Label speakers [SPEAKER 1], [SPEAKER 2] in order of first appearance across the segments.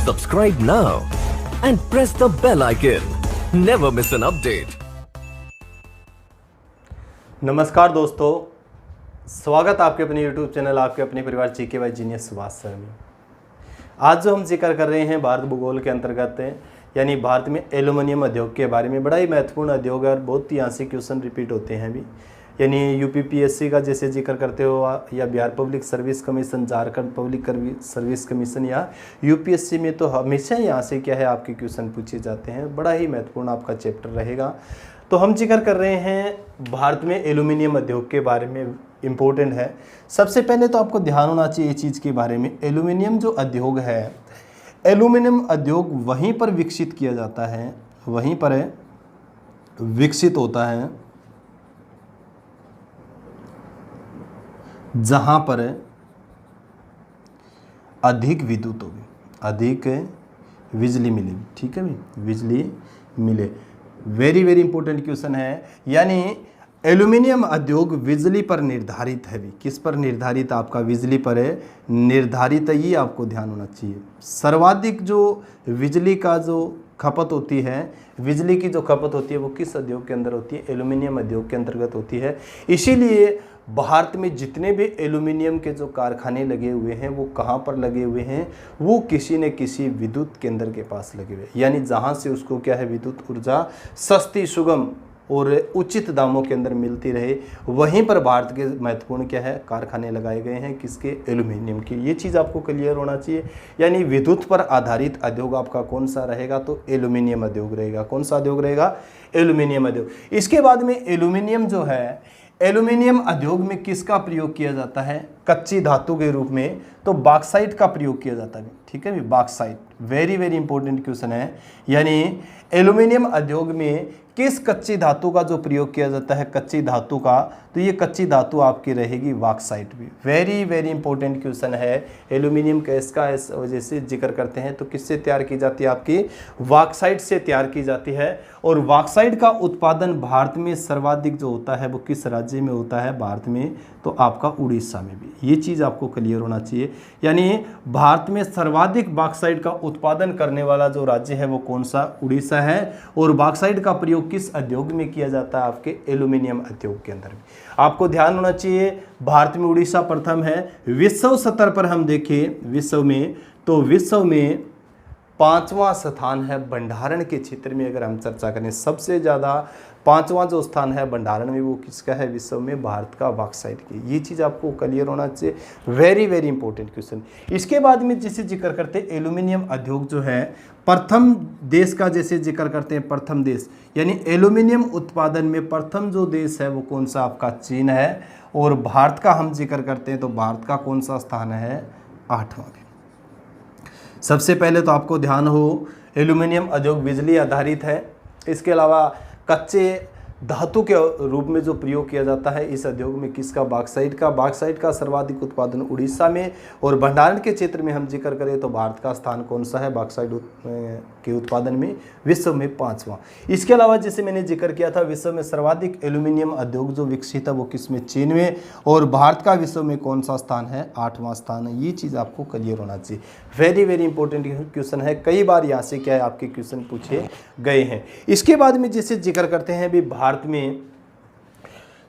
[SPEAKER 1] Subscribe now and press the bell icon. Never miss an update.
[SPEAKER 2] नमस्कार दोस्तों, स्वागत आपके अपने YouTube चैनल आपके अपने परिवार GKY जीनियस सुभाष सर में। आज जो हम जिक्र कर रहे हैं भारत भूगोल के अंतर्गत यानी भारत में एल्यूमिनियम उद्योग के बारे में। बड़ा ही महत्वपूर्ण उद्योग है और बहुत ही यहाँ से क्वेश्चन रिपीट होते हैं अभी। यानी UPPSC का जैसे जिक्र करते हो या Bihar public service commission, Jharkhand public service commission या UPSC में तो हमेशा यहाँ से क्या है आपके क्वेश्चन पूछे जाते हैं। बड़ा ही महत्वपूर्ण आपका चैप्टर रहेगा। तो हम जिक्र कर रहे हैं भारत में एल्यूमिनियम उद्योग के बारे में, इम्पोर्टेंट है। सबसे पहले तो आपको ध्यान होना चाहिए इस चीज़ के बारे में, एल्यूमिनियम जो उद्योग है, एल्यूमिनियम उद्योग वहीं पर विकसित किया जाता है, वहीं पर विकसित होता है जहां पर अधिक विद्युत होगी, अधिक बिजली मिलेगी। ठीक है भाई, बिजली मिले। वेरी वेरी इंपॉर्टेंट क्वेश्चन है। यानी एल्यूमिनियम उद्योग बिजली पर निर्धारित है भी। किस पर निर्धारित? आपका बिजली पर निर्धारित है, ये आपको ध्यान होना चाहिए। सर्वाधिक जो बिजली का जो खपत होती है, बिजली की जो खपत होती है वो किस उद्योग के अंदर होती है? एल्यूमिनियम उद्योग के अंतर्गत होती है। इसीलिए भारत में जितने भी एल्यूमिनियम के जो कारखाने लगे हुए हैं वो कहाँ पर लगे हुए हैं? वो किसी न किसी विद्युत केंद्र के पास लगे हुए हैं। यानी जहाँ से उसको क्या है, विद्युत ऊर्जा सस्ती, सुगम और उचित दामों के अंदर मिलती रहे, वहीं पर भारत के महत्वपूर्ण क्या है कारखाने लगाए गए हैं। किसके? एल्यूमिनियम के। ये चीज़ आपको क्लियर होना चाहिए। यानी विद्युत पर आधारित उद्योग आपका कौन सा रहेगा? तो एल्यूमिनियम उद्योग रहेगा। कौन सा उद्योग रहेगा? एल्यूमिनियम उद्योग। इसके बाद में एल्यूमिनियम जो है, एल्यूमिनियम उद्योग में किसका प्रयोग किया जाता है? कच्ची धातु के रूप में तो बॉक्साइट का प्रयोग किया जाता है। ठीक है भी, bauxite. Very very important question है। यानी एल्यूमिनियम उद्योग में किस कच्ची धातु का जो प्रयोग किया जाता है? कच्ची धातु का, तो ये कच्ची धातु आपकी रहेगी बॉक्साइट भी। वेरी वेरी इंपॉर्टेंट क्वेश्चन है। एल्यूमिनियम गैस का इस वजह से जिक्र करते हैं तो किससे तैयार की जाती है? आपकी बॉक्साइट से तैयार की जाती है। और बॉक्साइट का उत्पादन भारत में सर्वाधिक जो होता है वो किस राज्य में होता है? भारत में तो आपका उड़ीसा में भी। ये चीज़ आपको क्लियर होना चाहिए। यानी भारत में सर्वाधिक बॉक्साइट का उत्पादन करने वाला जो राज्य है वो कौन सा? उड़ीसा है। और बॉक्साइट का प्रयोग किस उद्योग में किया जाता है? आपके एल्यूमिनियम उद्योग के अंदर भी। आपको ध्यान होना चाहिए, भारत में उड़ीसा प्रथम है। विश्व स्तर पर हम देखें विश्व में, तो विश्व में 5वां स्थान है भंडारण के क्षेत्र में। अगर हम चर्चा करें सबसे ज़्यादा 5वां जो स्थान है भंडारण में, वो किसका है विश्व में? भारत का बॉक्साइट की। ये चीज़ आपको क्लियर होना चाहिए। Very very important question. इसके बाद में जिसे जिक्र करते हैं एल्यूमिनियम उद्योग जो है, प्रथम देश का जैसे जिक्र करते हैं, प्रथम देश यानी एल्यूमिनियम उत्पादन में प्रथम जो देश है वो कौन सा? आपका चीन है। और भारत का हम जिक्र करते हैं तो भारत का कौन सा स्थान है? 8वां। सबसे पहले तो आपको ध्यान हो, एल्यूमिनियम उद्योग बिजली आधारित है। इसके अलावा कच्चे धातु के रूप में जो प्रयोग किया जाता है इस उद्योग में किसका? बॉक्साइट का। बॉक्साइट का सर्वाधिक उत्पादन उड़ीसा में। और भंडारण के क्षेत्र में हम जिक्र करें तो भारत का स्थान कौन सा है बॉक्साइट के उत्पादन में? विश्व में 5वां। इसके अलावा जैसे मैंने जिक्र किया था, विश्व में सर्वाधिक एल्यूमिनियम उद्योग जो विकसित है वो किस में? चीन में। और भारत का विश्व में कौन सा स्थान है? 8वां स्थान है। ये चीज़ आपको क्लियर होना चाहिए। वेरी वेरी इंपॉर्टेंट क्वेश्चन है। कई बार यहाँ से क्या है आपके क्वेश्चन पूछे गए हैं। इसके बाद में जैसे जिक्र करते हैं भी, भारत में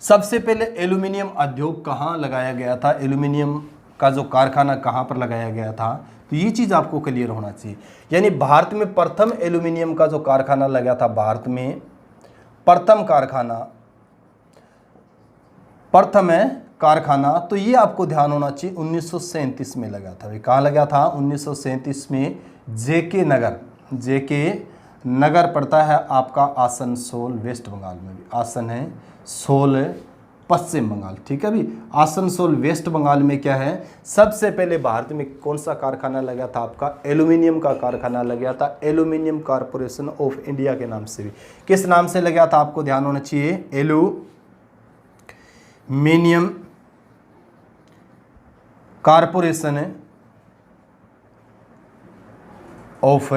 [SPEAKER 2] सबसे पहले एल्यूमिनियम उद्योग कहाँ लगाया गया था? एल्यूमिनियम का जो कारखाना कहाँ पर लगाया गया था? तो ये चीज़ आपको क्लियर होना चाहिए। यानी भारत में प्रथम एल्यूमिनियम का जो कारखाना लगा था, भारत में प्रथम कारखाना तो ये आपको ध्यान होना चाहिए 1937 में लगा था। कहाँ लगा था? 1937 में जेके नगर पड़ता है आपका आसनसोल, वेस्ट बंगाल में भी। आसनसोल पश्चिम बंगाल। ठीक है भी, आसनसोल वेस्ट बंगाल में क्या है? सबसे पहले भारत में कौन सा कारखाना लगा था? आपका एल्यूमिनियम का कारखाना लगा था। एल्यूमिनियम कॉर्पोरेशन ऑफ इंडिया के नाम से भी। किस नाम से लगा था? आपको ध्यान होना चाहिए, एल्यूमिनियम कॉर्पोरेशन ऑफ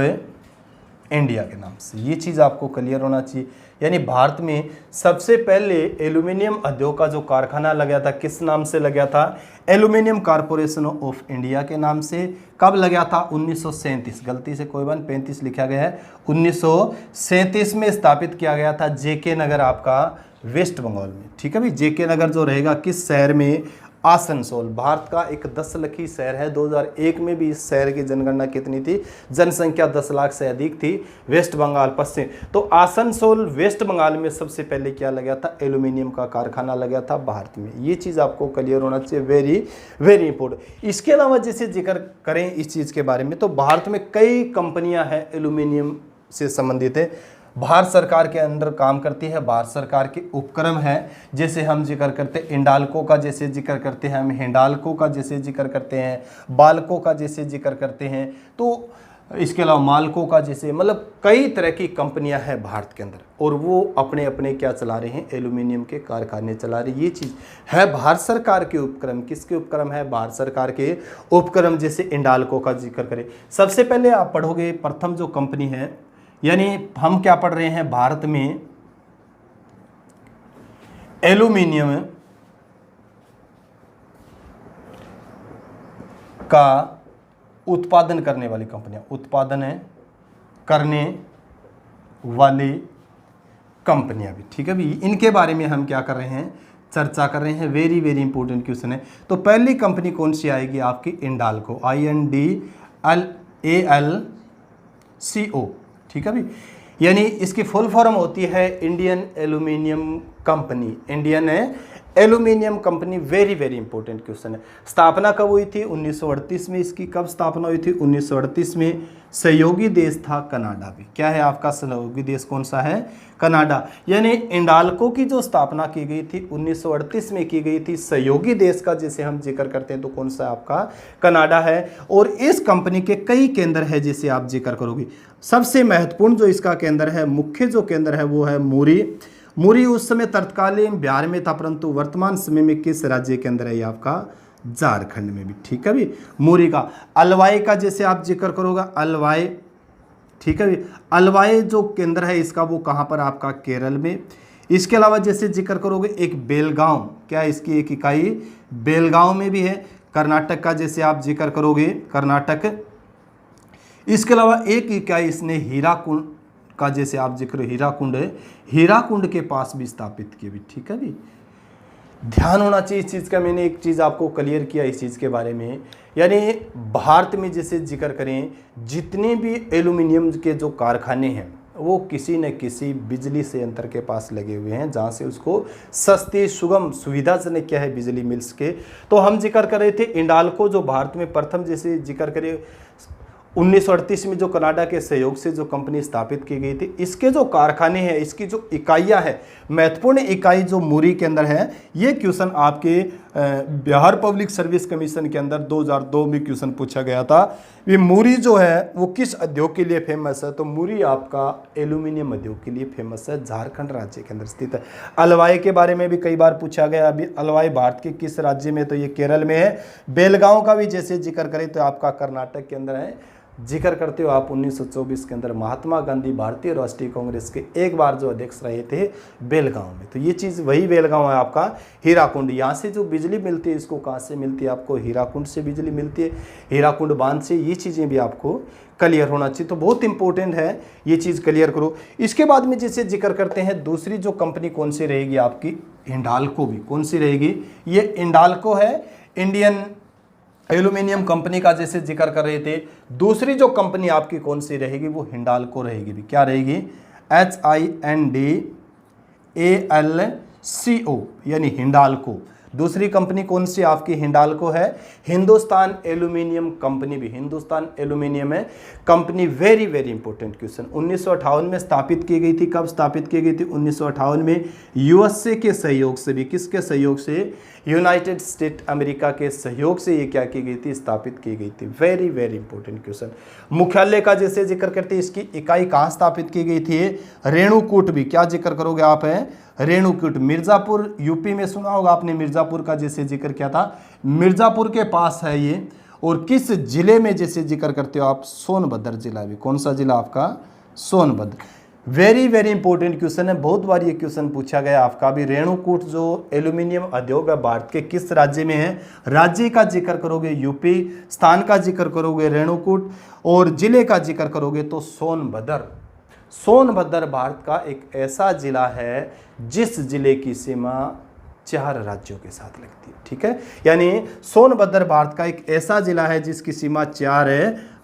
[SPEAKER 2] इंडिया के नाम से। ये चीज़ आपको क्लियर होना चाहिए। यानी भारत में सबसे पहले एल्यूमिनियम उद्योग का जो कारखाना लगा था किस नाम से लगा था? एल्यूमिनियम कॉरपोरेशन ऑफ इंडिया के नाम से। कब लगा था? 1937, गलती से कोई बात 35 लिखा गया है, 1937 में स्थापित किया गया था जेके नगर आपका वेस्ट बंगाल में। ठीक है भाई, जेके नगर जो रहेगा किस शहर में? आसनसोल। भारत का एक 10 लाखी शहर है। 2001 में भी इस शहर की जनगणना कितनी थी? जनसंख्या 10 लाख से अधिक थी। वेस्ट बंगाल पश्चिम, तो आसनसोल वेस्ट बंगाल में सबसे पहले क्या लगा था? एल्यूमिनियम का कारखाना लगा था भारत में। ये चीज़ आपको क्लियर होना चाहिए, वेरी वेरी इंपॉर्टेंट। इसके अलावा जैसे जिक्र करें इस चीज़ के बारे में, तो भारत में कई कंपनियां हैं एल्यूमिनियम से संबंधित है, भारत सरकार के अंदर काम करती है। भारत सरकार के उपक्रम है, जैसे हम जिक्र करते हैं इंडाल्को का, जैसे जिक्र करते हैं हम हिंडाल्को का, जैसे जिक्र करते हैं बाल्को का, जैसे जिक्र करते हैं, तो इसके अलावा माल्को का, जैसे मतलब कई तरह की कंपनियां हैं भारत के अंदर, और वो अपने अपने क्या चला रहे हैं? एल्यूमिनियम के कारखाने चला रहे हैं। ये चीज़ है भारत सरकार के उपक्रम। किसके उपक्रम है? भारत सरकार के उपक्रम। जैसे इंडाल्को का जिक्र करें, सबसे पहले आप पढ़ोगे प्रथम जो कंपनी है, यानी हम क्या पढ़ रहे हैं? भारत में एल्यूमिनियम का उत्पादन करने वाली कंपनियां, उत्पादन करने वाली कंपनियां भी। ठीक है भी, इनके बारे में हम क्या कर रहे हैं? चर्चा कर रहे हैं। वेरी वेरी इंपॉर्टेंट क्वेश्चन है। तो पहली कंपनी कौन सी आएगी आपकी? इंडाल्को, INDALCO। ठीक है भी, यानी इसकी फुल फॉर्म होती है Indian aluminium company. Indian aluminium company. Very very important question है। स्थापना कब हुई थी? 1938 में। इसकी कब स्थापना हुई थी? 1938 में। सहयोगी देश था कनाडा भी। क्या है आपका सहयोगी देश? कौन सा है? कनाडा। यानी इंडाल्को की जो स्थापना की गई थी 1938 में की गई थी। सहयोगी देश का जैसे हम जिक्र करते हैं तो कौन सा आपका? कनाडा है। और इस कंपनी के कई केंद्र है, जैसे आप जिक्र करोगे। सबसे महत्वपूर्ण जो इसका केंद्र है, मुख्य जो केंद्र है वो है मुरी। मुरी उस समय तत्कालीन बिहार में था, परंतु वर्तमान समय में किस राज्य के अंदर है? ये आपका झारखंड में भी। ठीक है भी, मुरी का। अलवाई का जैसे आप जिक्र करोगे, अलवाई। ठीक है भी, अलवाई जो केंद्र है इसका वो कहाँ पर? आपका केरल में। इसके अलावा जैसे जिक्र करोगे एक बेलगांव, क्या इसकी एक इकाई बेलगांव में भी है। कर्नाटक का जैसे आप जिक्र करोगे, कर्नाटक। इसके अलावा एक इकाई इसने हीराकुंड का जैसे आप जिक्र, हीराकुंड है, हीराकुंड के पास भी स्थापित की भी। ठीक है भी, ध्यान होना चाहिए इस चीज़ का। मैंने एक चीज़ आपको क्लियर किया इस चीज़ के बारे में, यानी भारत में जैसे जिक्र करें जितने भी एल्यूमिनियम के जो कारखाने हैं वो किसी न किसी बिजली संयंत्र के पास लगे हुए हैं, जहाँ से उसको सस्ती सुगम सुविधाजनक क्या है? बिजली मिल सके। तो हम जिक्र कर रहे थे इंडाल्को जो भारत में प्रथम जैसे जिक्र करें 1938 में जो कनाडा के सहयोग से जो कंपनी स्थापित की गई थी, इसके जो कारखाने हैं, इसकी जो इकाइयां हैं, महत्वपूर्ण इकाई जो मुरी के अंदर है। ये क्वेश्चन आपके बिहार पब्लिक सर्विस कमीशन के अंदर 2002 में क्वेश्चन पूछा गया था। ये मुरी जो है वो किस उद्योग के लिए फेमस है? तो मुरी आपका एल्यूमिनियम उद्योग के लिए फेमस है, झारखंड राज्य के अंदर स्थित है। अलवाई के बारे में भी कई बार पूछा गया। अभी अलवाई भारत के किस राज्य में? तो ये केरल में है। बेलगांव का भी जैसे जिक्र करें तो आपका कर्नाटक के अंदर है। जिक्र करते हो आप 1924 के अंदर महात्मा गांधी भारतीय राष्ट्रीय कांग्रेस के एक बार जो अध्यक्ष रहे थे बेलगांव में। तो ये चीज़ वही बेलगांव है आपका हीराकुंड। यहाँ से जो बिजली मिलती है इसको कहाँ से मिलती है? आपको हीराकुंड से बिजली मिलती है, हीराकुंड बांध से। ये चीज़ें भी आपको क्लियर होना चाहिए, तो बहुत इंपॉर्टेंट है, ये चीज़ क्लियर करो। इसके बाद में जैसे जिक्र करते हैं दूसरी जो कंपनी कौन सी रहेगी आपकी? हिंडाल्को भी। कौन सी रहेगी? ये हिंडाल्को है, इंडियन एल्यूमिनियम कंपनी का जैसे जिक्र कर रहे थे। दूसरी जो कंपनी आपकी कौन सी रहेगी? वो हिंडाल्को रहेगी भी। क्या रहेगी? HINDALCO, यानी हिंडाल्को। दूसरी कंपनी कौन सी आपकी? हिंडाल्को है। हिंदुस्तान एल्यूमिनियम कंपनी भी, हिंदुस्तान एल्यूमिनियम है company. Very very important question. 1958 में स्थापित की गई थी। कब स्थापित की गई थी? 1958 में। यूएसए के सहयोग से भी, किसके सहयोग से? यूनाइटेड स्टेट अमेरिका के सहयोग से ये क्या की गई थी? स्थापित की गई थी। Very very important question. मुख्यालय का जैसे जिक्र करते हैं, इसकी इकाई कहाँ स्थापित की गई थी? रेणुकूट भी। क्या जिक्र करोगे आप? है रेणुकूट। मिर्जापुर यूपी में सुना होगा आपने, मिर्जापुर का जैसे जिक्र किया था, मिर्जापुर के पास है ये। और किस जिले में जैसे जिक्र करते हो आप? सोनभद्र जिला भी। कौन सा जिला आपका? Sonbhadra. Very very important question है, बहुत बार ये क्वेश्चन पूछा गया आपका भी। रेणुकूट जो एल्यूमिनियम उद्योग है भारत के किस राज्य में है? राज्य का जिक्र करोगे यूपी, स्थान का जिक्र करोगे रेणुकूट, और जिले का जिक्र करोगे तो सोनभद्र। सोनभद्र भारत का एक ऐसा जिला है जिस जिले की सीमा 4 राज्यों के साथ लगती है, ठीक है। यानी सोनभद्र भारत का एक ऐसा जिला है जिसकी सीमा 4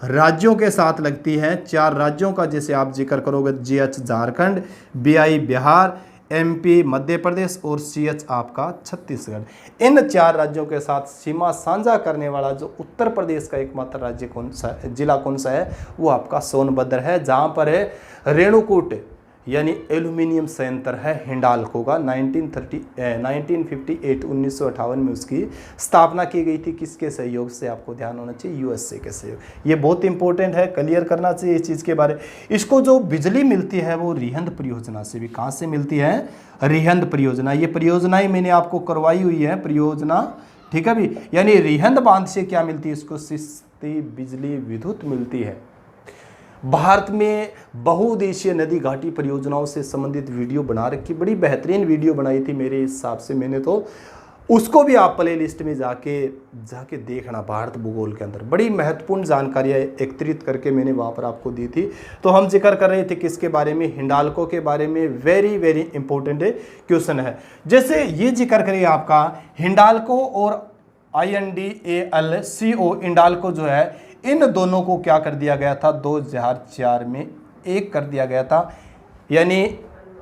[SPEAKER 2] राज्यों के साथ लगती है। 4 राज्यों का जैसे आप जिक्र करोगे, GH Jharkhand, BI Bihar, MP Madhya Pradesh और CH आपका छत्तीसगढ़। इन 4 राज्यों के साथ सीमा साझा करने वाला जो उत्तर प्रदेश का एकमात्र राज्य कौन सा, जिला कौन सा है? वो आपका सोनभद्र है, जहां पर है रेणुकूट यानी एल्यूमिनियम संयंत्र है हिंडाल्को का। 1958 में उसकी स्थापना की गई थी। किसके सहयोग से? आपको ध्यान होना चाहिए, USA के सहयोग। ये बहुत इंपॉर्टेंट है, क्लियर करना चाहिए इस चीज़ के बारे। इसको जो बिजली मिलती है वो रिहंद परियोजना से भी। कहाँ से मिलती है? रिहंद परियोजना। ये परियोजना ही मैंने आपको करवाई हुई है, परियोजना, ठीक है भी। यानी रिहंद बांध से क्या मिलती है? इसको सस्ती बिजली विद्युत मिलती है। भारत में बहुउद्देशीय नदी घाटी परियोजनाओं से संबंधित वीडियो बना रखी, बड़ी बेहतरीन वीडियो बनाई थी मेरे हिसाब से मैंने, तो उसको भी आप प्ले लिस्ट में जाके देखना। भारत भूगोल के अंदर बड़ी महत्वपूर्ण जानकारियाँ एकत्रित करके मैंने वहाँ पर आपको दी थी। तो हम जिक्र कर रहे थे किसके बारे में? हिंडाल्को के बारे में। वेरी वेरी इंपॉर्टेंट क्वेश्चन है। जैसे ये जिक्र करिए आपका हिंडाल्को और INDALCO, हिंडाल्को जो है, इन दोनों को क्या कर दिया गया था? 2004 में एक कर दिया गया था। यानी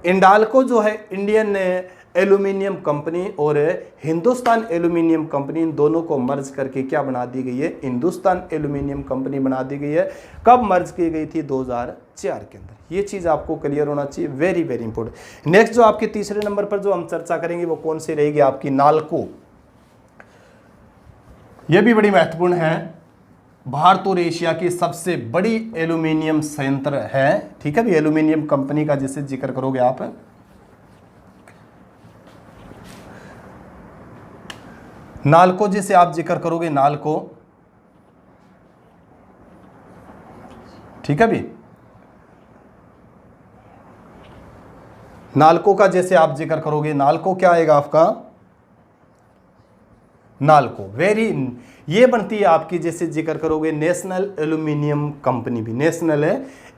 [SPEAKER 2] हिंडाल्को जो है इंडियन एल्यूमिनियम कंपनी और हिंदुस्तान एल्यूमिनियम कंपनी, इन दोनों को मर्ज करके क्या बना दी गई है? हिंदुस्तान एल्यूमिनियम कंपनी बना दी गई है। कब मर्ज की गई थी? 2004 के अंदर। ये चीज़ आपको क्लियर होना चाहिए, वेरी वेरी इंपॉर्टेंट। नेक्स्ट जो आपके तीसरे नंबर पर जो हम चर्चा करेंगे वो कौन सी रहेगी? आपकी नालको। यह भी बड़ी महत्वपूर्ण है। भारत और एशिया की सबसे बड़ी एल्यूमिनियम संयंत्र है, ठीक है भी। एल्यूमिनियम कंपनी का जैसे जिक्र करोगे आप, नालको जैसे आप जिक्र करोगे, नालको, ठीक है भी। नालको का जैसे आप जिक्र करोगे, नालको क्या आएगा आपका? नालको। वेरी, ये बनती है आपकी जैसे जिक्र करोगे नेशनल एल्यूमिनियम कंपनी भी। नेशनल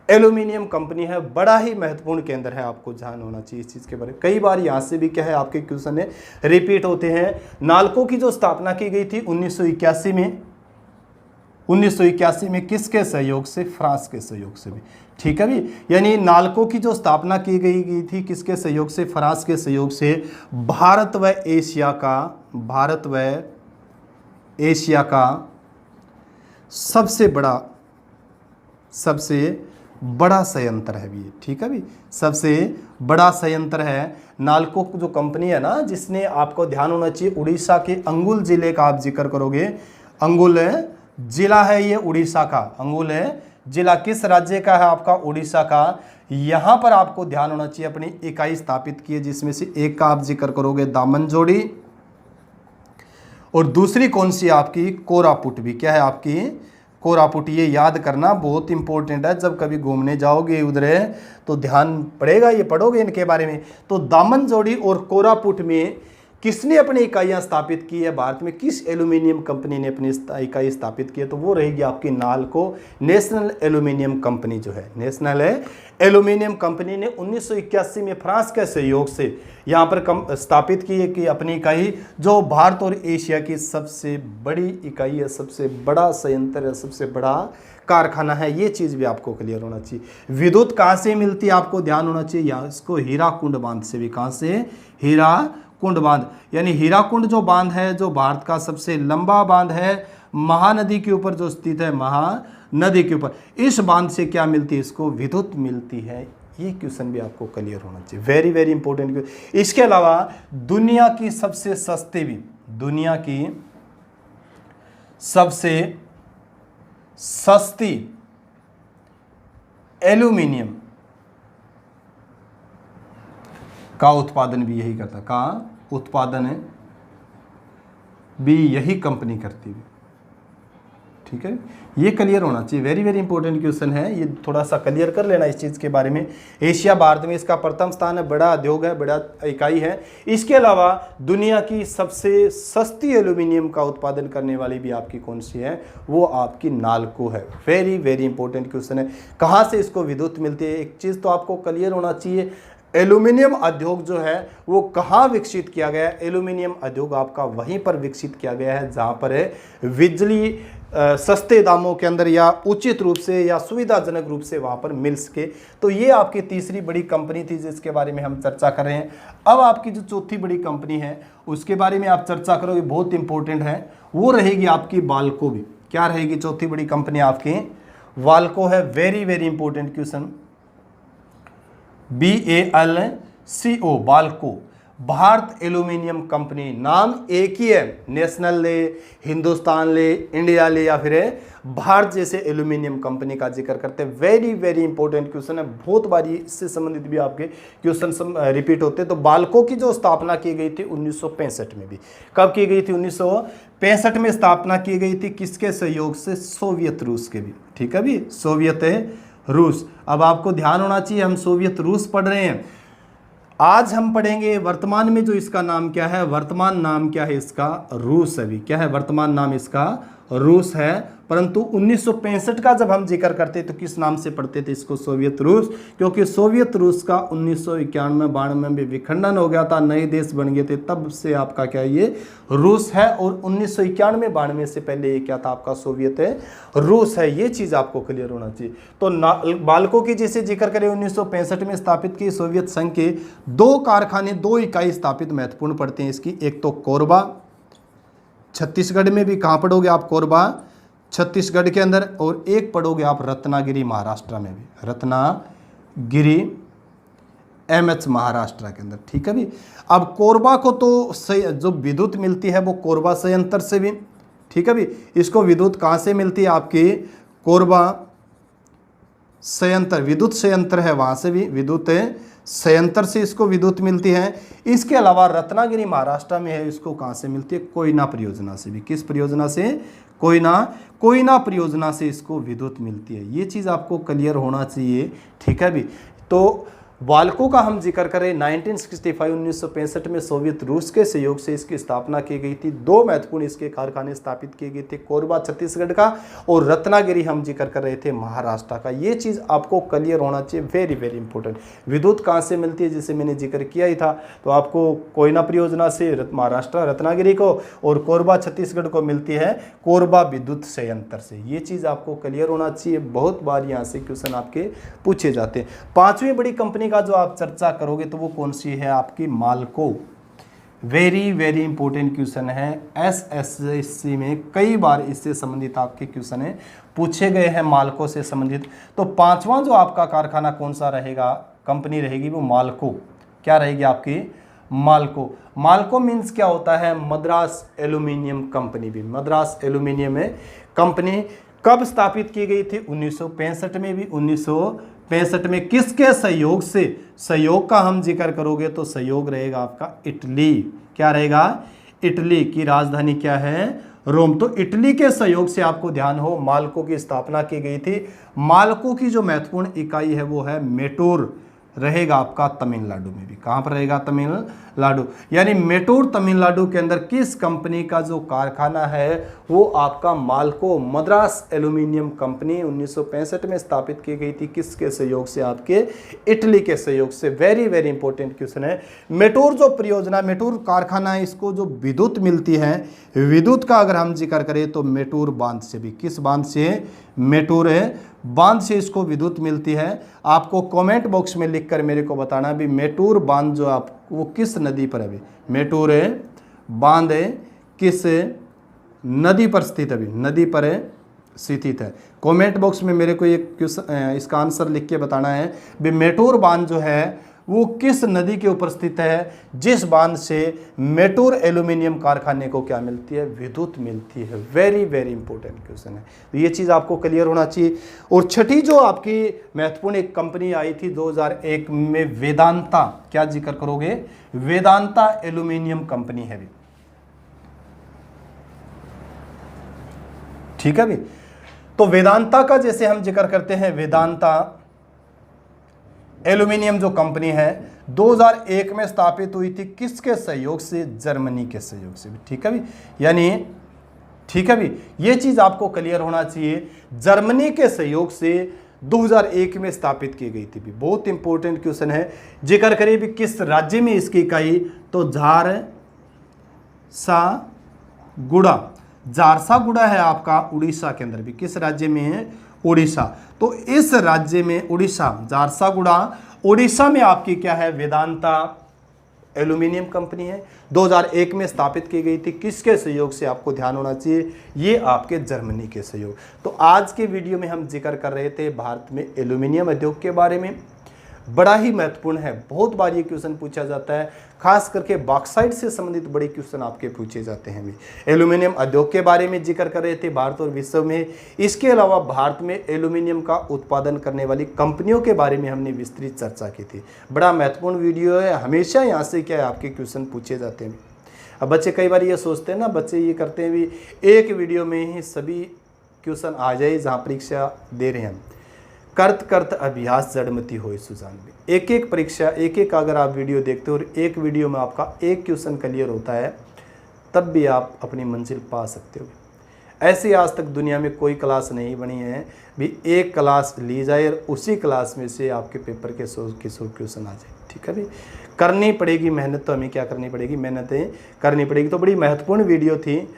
[SPEAKER 2] एल्यूमिनियम कंपनी है, बड़ा ही महत्वपूर्ण केंद्र है, आपको ध्यान होना चाहिए इस चीज़ के बारे में। कई बार यहाँ से भी क्या है आपके क्वेश्चन है रिपीट होते हैं। नालको की जो स्थापना की गई थी 1981 में, 1981 में किसके सहयोग से? फ्रांस के सहयोग से भी, ठीक है भी। यानी नालको की जो स्थापना की गई थी किसके सहयोग से? फ्रांस के सहयोग से। भारत व एशिया का सबसे बड़ा संयंत्र है भी, ठीक है भी। सबसे बड़ा संयंत्र है नालको जो कंपनी है ना, जिसने, आपको ध्यान होना चाहिए, उड़ीसा के अंगुल जिले का आप जिक्र करोगे। अंगुल जिला है ये उड़ीसा का। अंगुल जिला किस राज्य का है? आपका उड़ीसा का। यहाँ पर आपको ध्यान होना चाहिए, अपनी इकाई स्थापित की है, जिसमें से एक का आप जिक्र करोगे दामनजोड़ी, और दूसरी कौन सी आपकी? कोरापुट भी। क्या है आपकी? कोरापुट। ये याद करना बहुत इंपॉर्टेंट है, जब कभी घूमने जाओगे उधर तो ध्यान पड़ेगा, ये पढ़ोगे इनके बारे में। तो दामनजोड़ी और कोरापुट में किसने अपनी इकाइयाँ स्थापित की है? भारत में किस एल्यूमिनियम कंपनी ने अपनी इकाई स्थापित की है? तो वो रहेगी आपकी नालको, नेशनल एल्यूमिनियम कंपनी जो है। नेशनल एल्यूमिनियम कंपनी ने 1981 में फ्रांस के सहयोग से यहाँ पर स्थापित की है कि अपनी इकाई, जो भारत और एशिया की सबसे बड़ी इकाई है, सबसे बड़ा संयंत्र है, सबसे बड़ा कारखाना है। ये चीज़ भी आपको क्लियर होना चाहिए। विद्युत कहाँ से मिलती है? आपको ध्यान होना चाहिए, यहाँ इसको हीराकुंड बांध से भी। कहाँ से? हीराकुंड बांध। यानी हीराकुंड जो बांध है, जो भारत का सबसे लंबा बांध है, महानदी के ऊपर जो स्थित है, महानदी के ऊपर, इस बांध से क्या मिलती है? इसको विद्युत मिलती है। ये क्वेश्चन भी आपको क्लियर होना चाहिए, वेरी वेरी इंपॉर्टेंट क्वेश्चन। इसके अलावा दुनिया की सबसे सस्ती भी, दुनिया की सबसे सस्ती एल्यूमिनियम का उत्पादन भी यही करता, का उत्पादन भी यही कंपनी करती है, ठीक है, ये क्लियर होना चाहिए, वेरी वेरी इंपॉर्टेंट क्वेश्चन है, ये थोड़ा सा क्लियर कर लेना इस चीज़ के बारे में। एशिया भारत में इसका प्रथम स्थान है, बड़ा उद्योग है, बड़ा इकाई है। इसके अलावा दुनिया की सबसे सस्ती एल्यूमिनियम का उत्पादन करने वाली भी आपकी कौन सी है, वो आपकी नालको है। वेरी वेरी इंपॉर्टेंट क्वेश्चन है। कहाँ से इसको विद्युत मिलती है, एक चीज़ तो आपको क्लियर होना चाहिए, एल्यूमिनियम उद्योग जो है वो कहाँ विकसित किया गया है। एल्यूमिनियम उद्योग आपका वहीं पर विकसित किया गया है जहाँ पर है बिजली सस्ते दामों के अंदर या उचित रूप से या सुविधाजनक रूप से वहाँ पर मिल सके। तो ये आपकी तीसरी बड़ी कंपनी थी जिसके बारे में हम चर्चा कर रहे हैं। अब आपकी जो चौथी बड़ी कंपनी है उसके बारे में आप चर्चा करोगे, बहुत इंपॉर्टेंट है, वो रहेगी आपकी वाल्को भी। क्या रहेगी चौथी बड़ी कंपनी आपकी, वाल्को है। Very very important question, BALCO, वाल्को, भारत एल्यूमिनियम कंपनी। नाम एक ही है, नेशनल ले, हिंदुस्तान ले, इंडिया ले, या फिर भारत जैसे एल्यूमिनियम कंपनी का जिक्र करते हैं। वेरी वेरी इंपॉर्टेंट क्वेश्चन है, बहुत बारी इससे संबंधित भी आपके क्वेश्चन रिपीट होते हैं। तो वाल्को की जो स्थापना की गई थी 1965 में भी, कब की गई थी, 1965 में स्थापना की गई थी। किसके सहयोग से, सोवियत रूस के भी, ठीक है भी, सोवियत रूस। अब आपको ध्यान होना चाहिए, हम सोवियत रूस पढ़ रहे हैं, आज हम पढ़ेंगे वर्तमान में जो इसका नाम क्या है, वर्तमान नाम क्या है इसका, रूस है भी। क्या है वर्तमान नाम इसका, रूस है। परंतु 1965 का जब हम जिक्र करते तो किस नाम से पढ़ते थे इसको, सोवियत रूस, क्योंकि सोवियत रूस का 1991-92 में भी विखंडन हो गया था, नए देश बन गए थे, तब से आपका क्या है, ये रूस है। और 1991-92 से पहले ये क्या था आपका, सोवियत रूस है। ये चीज़ आपको क्लियर होना चाहिए। तो वाल्को की जैसे जिक्र करें 1965 में स्थापित की सोवियत संघ के 2 कारखाने, 2 इकाई स्थापित महत्वपूर्ण पड़ते हैं इसकी। एक तो कोरबा, छत्तीसगढ़ में भी, कहाँ पढ़ोगे आप, कोरबा छत्तीसगढ़ के अंदर, और एक पढ़ोगे आप रत्नागिरी महाराष्ट्र में भी, रत्नागिरी MH महाराष्ट्र के अंदर, ठीक है भी। अब कोरबा को तो जो विद्युत मिलती है वो कोरबा संयंत्र से भी, ठीक है भी। इसको विद्युत कहाँ से मिलती है, आपकी कोरबा संयंत्र, विद्युत संयंत्र है, वहाँ से भी विद्युत संयंत्र से इसको विद्युत मिलती है। इसके अलावा रत्नागिरी महाराष्ट्र में है, इसको कहाँ से मिलती है, कोयना परियोजना से भी। किस परियोजना से, कोयना परियोजना से इसको विद्युत मिलती है। ये चीज़ आपको क्लियर होना चाहिए, ठीक है भी। तो वाल्को का हम जिक्र करें 1965 में सोवियत रूस के सहयोग से इसकी स्थापना की गई थी। 2 महत्वपूर्ण इसके कारखाने स्थापित किए गए थे, कोरबा छत्तीसगढ़ का और रत्नागिरी हम जिक्र कर रहे थे महाराष्ट्र का। ये चीज़ आपको क्लियर होना चाहिए, वेरी वेरी इंपॉर्टेंट। विद्युत कहाँ से मिलती है, जिसे मैंने जिक्र किया ही था, तो आपको कोयना परियोजना से महाराष्ट्र रत्नागिरी को, और कोरबा छत्तीसगढ़ को मिलती है कोरबा विद्युत संयंत्र से। ये चीज़ आपको क्लियर होना चाहिए, बहुत बार यहाँ से क्वेश्चन आपके पूछे जाते हैं। 5वीं बड़ी कंपनी का जो आप चर्चा करोगे तो वो कौन सी है, आपकी MALCO. Very very important question है, SSC में कई बार इससे संबंधित आपके क्वेश्चन है पूछे गए हैं, माल्को से संबंधित। तो 5वां जो आपका कारखाना कौन सा रहेगा, कंपनी रहेगी, वो माल्को। क्या रहेगी आपकी, माल्को। माल्को मीन्स क्या होता है, मद्रास एल्यूमिनियम कंपनी भी, मद्रास एल्यूमिनियम कंपनी। कब स्थापित की गई थी, 1965 में भी, 1965 में। किसके सहयोग से, सहयोग का हम जिक्र करोगे तो सहयोग रहेगा आपका इटली। क्या रहेगा, इटली की राजधानी क्या है, रोम। तो इटली के सहयोग से आपको ध्यान हो माल्को की स्थापना की गई थी। माल्को की जो महत्वपूर्ण इकाई है वो है मेटूर, रहेगा आपका तमिलनाडु में भी। कहाँ पर रहेगा, तमिलनाडु। यानी मेटूर तमिलनाडु के अंदर किस कंपनी का जो कारखाना है वो आपका माल्को, मद्रास एल्यूमिनियम कंपनी 1965 में स्थापित की गई थी। किसके सहयोग से, आपके इटली के सहयोग से। वेरी वेरी इंपॉर्टेंट क्वेश्चन है। मेटूर जो परियोजना, मेटूर कारखाना है, इसको जो विद्युत मिलती है, विद्युत का अगर हम जिक्र करें तो मेटूर बांध से भी। किस बांध से, मेटूर बांध से इसको विद्युत मिलती है। आपको कमेंट बॉक्स में लिखकर मेरे को बताना भी मेटूर बांध जो आप वो किस नदी पर है, मेटूर बांध किस नदी पर स्थित है, नदी पर स्थित है। कमेंट बॉक्स में मेरे को एक इसका आंसर लिख के बताना है भी मेटूर बांध जो है वो किस नदी के ऊपर स्थित है, जिस बांध से मेटूर एल्यूमिनियम कारखाने को क्या मिलती है, विद्युत मिलती है। वेरी वेरी इंपॉर्टेंट क्वेश्चन है, तो ये चीज़ आपको क्लियर होना चाहिए। और छठी जो आपकी महत्वपूर्ण एक कंपनी आई थी 2001 में, वेदांता। क्या जिक्र करोगे, वेदांता एल्यूमिनियम कंपनी है भी, ठीक है भी। तो वेदांता का जैसे हम जिक्र करते हैं, वेदांता एल्यूमिनियम जो कंपनी है 2001 में स्थापित हुई थी, किसके सहयोग से? जर्मनी के सहयोग से। ठीक है भी, यानी ठीक है भी, ये चीज आपको क्लियर होना चाहिए। जर्मनी के सहयोग से 2001 में स्थापित की गई थी भी। बहुत इंपॉर्टेंट क्वेश्चन है। जिक्र करें भी किस राज्य में इसकी इकाई, तो झारसागुड़ा। झारसागुड़ा है आपका उड़ीसा के अंदर भी। किस राज्य में है? उड़ीसा। तो इस राज्य में उड़ीसा, झारसागुड़ा उड़ीसा में आपकी क्या है? वेदांता एल्यूमिनियम कंपनी है। 2001 में स्थापित की गई थी, किसके सहयोग से? आपको ध्यान होना चाहिए, ये आपके जर्मनी के सहयोग। तो आज के वीडियो में हम जिक्र कर रहे थे भारत में एल्यूमिनियम उद्योग के बारे में। बड़ा ही महत्वपूर्ण है, बहुत बार ये क्वेश्चन पूछा जाता है, खास करके बॉक्साइट से संबंधित बड़े क्वेश्चन आपके पूछे जाते हैं। भी एल्यूमिनियम उद्योग के बारे में जिक्र कर रहे थे भारत और विश्व में। इसके अलावा भारत में एल्यूमिनियम का उत्पादन करने वाली कंपनियों के बारे में हमने विस्तृत चर्चा की थी। बड़ा महत्वपूर्ण वीडियो है, हमेशा यहाँ से क्या है आपके क्वेश्चन पूछे जाते हैं। अब बच्चे कई बार ये सोचते हैं ना, बच्चे ये करते हैं भी एक वीडियो में ही सभी क्वेश्चन आ जाए जहाँ परीक्षा दे रहे हैं। करत करत अभ्यास जड़मती हो सुजान में, एक एक परीक्षा, एक एक अगर आप वीडियो देखते हो और एक वीडियो में आपका एक क्वेश्चन क्लियर होता है, तब भी आप अपनी मंजिल पा सकते हो। ऐसी आज तक दुनिया में कोई क्लास नहीं बनी है भी एक क्लास ली जाए और उसी क्लास में से आपके पेपर के 100 क्वेश्चन आ जाए। ठीक है भाई, करनी पड़ेगी मेहनत। तो हमें क्या करनी पड़ेगी? मेहनतें करनी पड़ेगी। तो बड़ी महत्वपूर्ण वीडियो थी।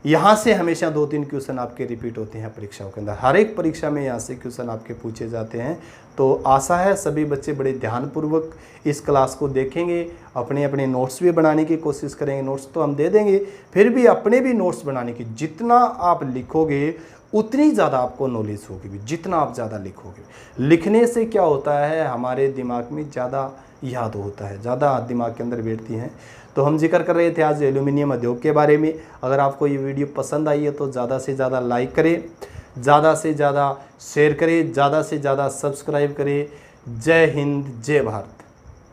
[SPEAKER 2] यहाँ से हमेशा 2-3 क्वेश्चन आपके रिपीट होते हैं परीक्षाओं के अंदर। हर एक परीक्षा में यहाँ से क्वेश्चन आपके पूछे जाते हैं। तो आशा है सभी बच्चे बड़े ध्यानपूर्वक इस क्लास को देखेंगे, अपने अपने नोट्स भी बनाने की कोशिश करेंगे। नोट्स तो हम दे देंगे, फिर भी अपने भी नोट्स बनाने की, जितना आप लिखोगे उतनी ज़्यादा आपको नॉलेज होगी भी। जितना आप ज़्यादा लिखोगे, लिखने से क्या होता है, हमारे दिमाग में ज़्यादा याद होता है, ज़्यादा दिमाग के अंदर बैठती हैं। तो हम जिक्र कर रहे थे आज एल्यूमिनियम उद्योग के बारे में। अगर आपको ये वीडियो पसंद आई है तो ज़्यादा से ज़्यादा लाइक करें, ज़्यादा से ज़्यादा शेयर करें, ज़्यादा से ज़्यादा सब्सक्राइब करें। जय हिंद, जय भारत।